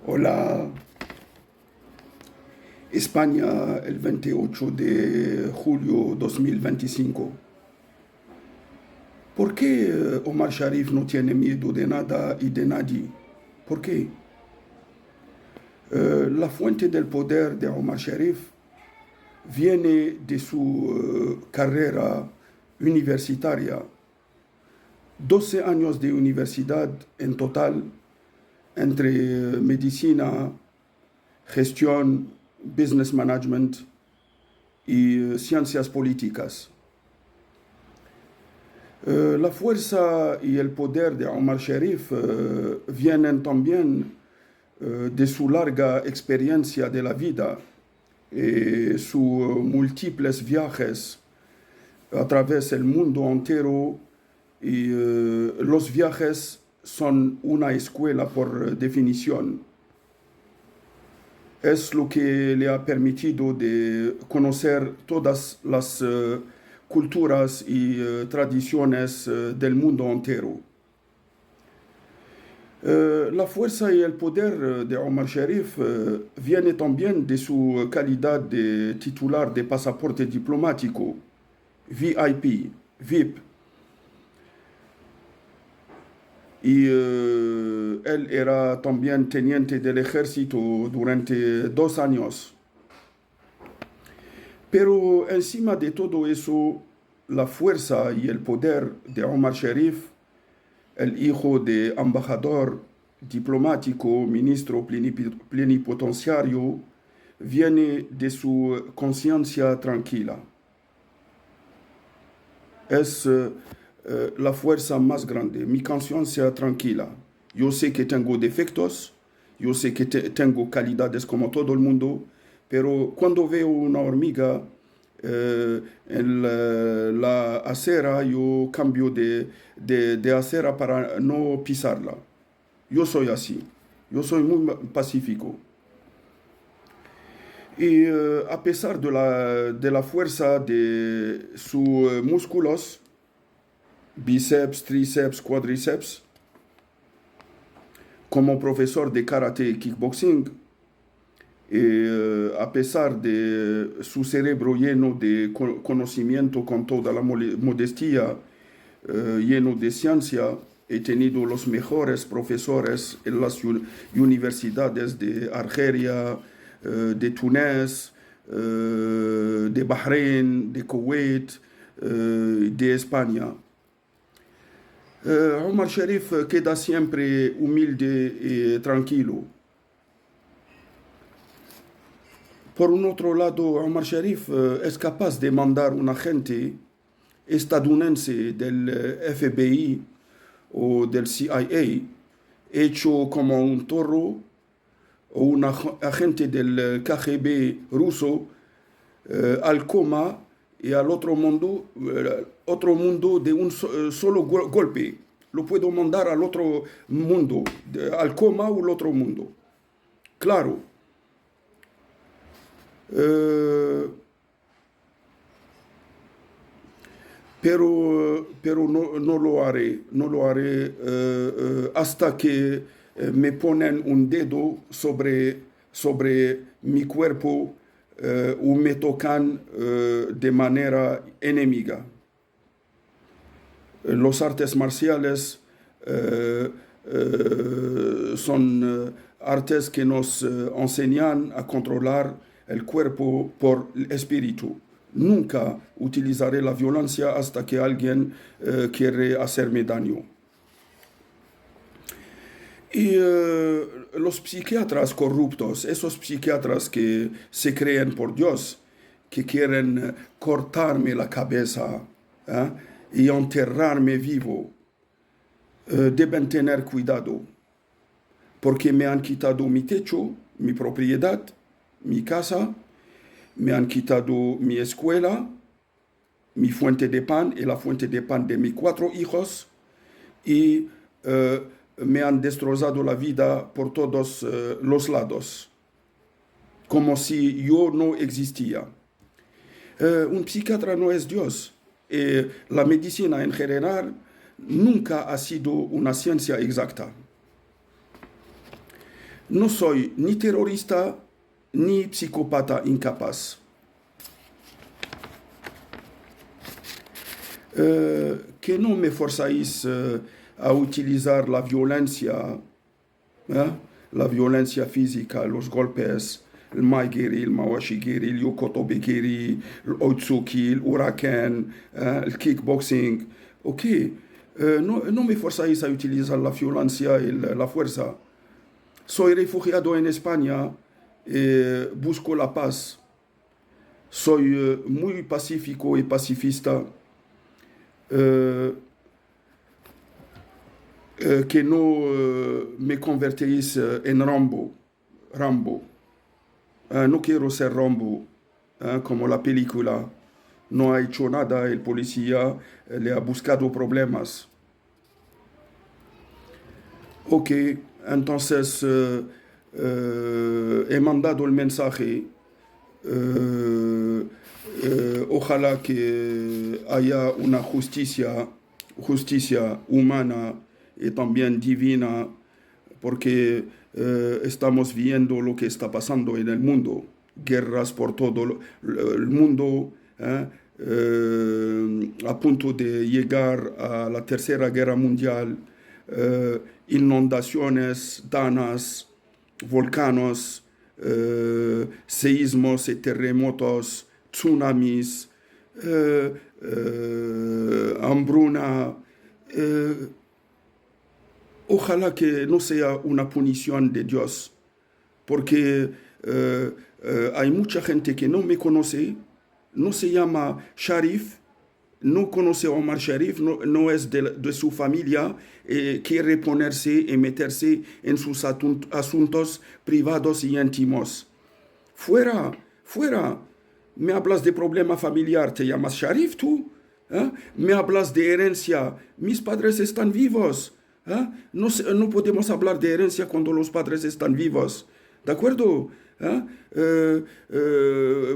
Hola, España el 28 de julio 2025. ¿Por qué Omar Sharif no tiene miedo de nada y de nadie? ¿Por qué? La fuente del poder de Omar Sharif viene de su carrera universitaria. 12 años de universidad en total entre medicina, gestión, business management y ciencias políticas. La fuerza y el poder de Omar Sharif vienen también de su larga experiencia de la vida y sus múltiples viajes a través del mundo entero. Y los viajes son una escuela por definición. Es lo que le ha permitido de conocer todas las culturas y tradiciones del mundo entero. La fuerza y el poder de Omar Sharif viene también de su calidad de titular de pasaporte diplomático, VIP, VIP. Y él era también teniente del ejército durante 2 años. Pero encima de todo eso, la fuerza y el poder de Omar Sharif, el hijo de embajador diplomático, ministro plenipotenciario, viene de su conciencia tranquila. Es la fuerza más grande, mi conciencia tranquila. Yo sé que tengo defectos, yo sé que tengo calidades como todo el mundo, pero cuando veo una hormiga en la acera, yo cambio de acera para no pisarla. Yo soy así, yo soy muy pacífico. Y a pesar de la fuerza de sus músculos, bíceps, tríceps, cuádriceps, como profesor de karate y kickboxing, a pesar de su cerebro lleno de conocimiento con toda la modestia, lleno de ciencia, he tenido los mejores profesores en las universidades de Argelia, de Túnez, de Bahrein, de Kuwait, de España. Omar Sharif queda siempre humilde y tranquilo. Por un otro lado, Omar Sharif es capaz de mandar un agente estadounidense del FBI o del CIA, hecho como un toro, o un agente del KGB ruso al coma y al otro mundo de un solo golpe. Lo puedo mandar al otro mundo, al coma o al otro mundo. Claro. Pero no lo haré, no lo haré hasta que me ponen un dedo sobre mi cuerpo o me tocan de manera enemiga. Los artes marciales son artes que nos enseñan a controlar el cuerpo por el espíritu. Nunca utilizaré la violencia hasta que alguien quiere hacerme daño. Y los psiquiatras corruptos, esos psiquiatras que se creen por Dios, que quieren cortarme la cabeza y enterrarme vivo, deben tener cuidado, porque me han quitado mi techo, mi propiedad, mi casa, me han quitado mi escuela, mi fuente de pan y la fuente de pan de mis 4 hijos, y me han destrozado la vida por todos los lados, como si yo no existía. Un psiquiatra no es Dios. La medicina en general nunca ha sido una ciencia exacta. No soy ni terrorista ni psicópata incapaz. Que no me forzáis a utilizar la violencia física, los golpes, el maigiri, el mawashigiri, el yokotobegiri, el oitsuki, el huracán, el kickboxing. Ok, no me forzáis a utilizar la violencia y la fuerza. Soy refugiado en España, busco la paz. Soy muy pacífico y pacifista. Que no me convertéis en Rambo. No quiero ser Rambo, como la película. No ha hecho nada, el policía le ha buscado problemas. Ok, entonces he mandado el mensaje. Ojalá que haya una justicia humana y también divina, porque estamos viendo lo que está pasando en el mundo, guerras por todo el mundo, a punto de llegar a la Tercera Guerra Mundial, inundaciones, daños, volcanes, seísmos y terremotos, tsunamis, hambruna. Ojalá que no sea una punición de Dios, porque hay mucha gente que no me conoce, no se llama Sharif, no conoce a Omar Sharif, no es de su familia, quiere ponerse y meterse en sus asuntos privados y íntimos. Fuera, fuera. Me hablas de problema familiar, ¿te llamas Sharif tú? Me hablas de herencia, mis padres están vivos. No podemos hablar de herencia cuando los padres están vivos. ¿De acuerdo?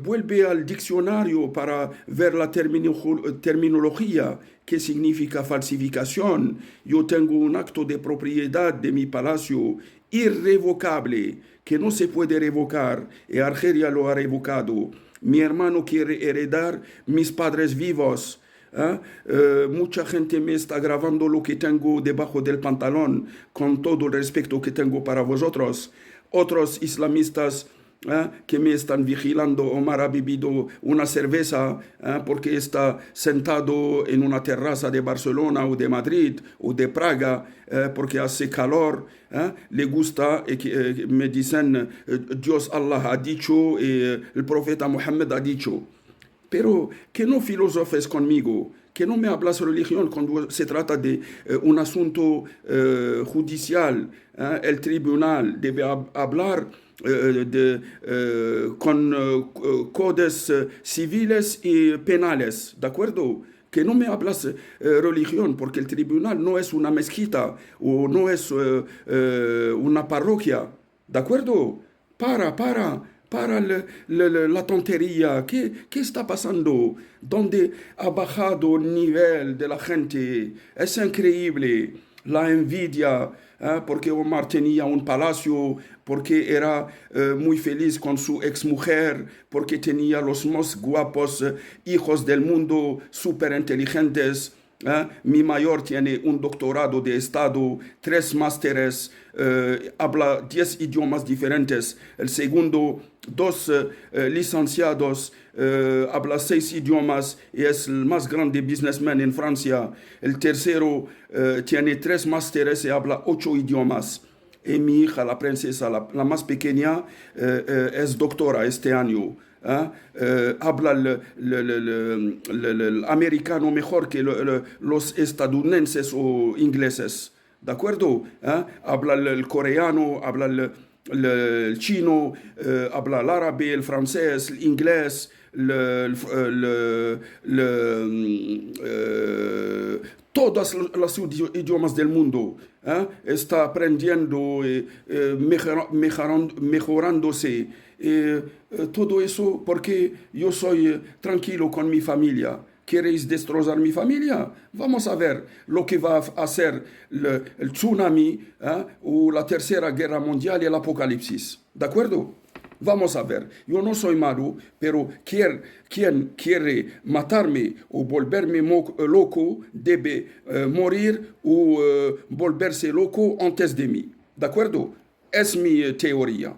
Vuelve al diccionario para ver la terminología, qué significa falsificación. Yo tengo un acto de propiedad de mi palacio irrevocable, que no se puede revocar, y Argelia lo ha revocado. Mi hermano quiere heredar mis padres vivos. Mucha gente me está grabando lo que tengo debajo del pantalón, con todo el respeto que tengo para vosotros. Otros islamistas que me están vigilando. Omar ha bebido una cerveza porque está sentado en una terraza de Barcelona o de Madrid o de Praga porque hace calor. Le gusta, me dicen, Dios Allah ha dicho, el profeta Muhammad ha dicho. Pero que no filosofes conmigo, que no me hablas religión cuando se trata de un asunto judicial. El tribunal debe hablar con codes civiles y penales, ¿de acuerdo? Que no me hablas religión, porque el tribunal no es una mezquita o no es una parroquia, ¿de acuerdo? Para la tontería. ¿Qué está pasando? ¿Dónde ha bajado el nivel de la gente? Es increíble. La envidia, porque Omar tenía un palacio, porque era muy feliz con su exmujer, porque tenía los más guapos hijos del mundo, súper inteligentes. Mi mayor tiene un doctorado de Estado, 3 másteres, habla 10 idiomas diferentes. El segundo, 2 licenciados, habla 6 idiomas y es el más grande businessman en Francia. El tercero tiene 3 másteres y habla 8 idiomas. Y mi hija, la princesa, la más pequeña, es doctora este año. Habla el americano mejor que los estadounidenses o ingleses. ¿De acuerdo? Habla el coreano, habla el chino, habla el árabe, el francés, el inglés, todos los idiomas del mundo. Está aprendiendo, mejorándose. Todo eso porque yo soy tranquilo con mi familia. queréis destrozar mi familia. Vamos a ver lo que va a hacer el tsunami, o la tercera guerra mundial y el apocalipsis. ¿De acuerdo? Vamos a ver. Yo no soy malo, pero quien quiere matarme o volverme loco debe morir o volverse loco antes de mí. ¿De acuerdo? Es mi teoría.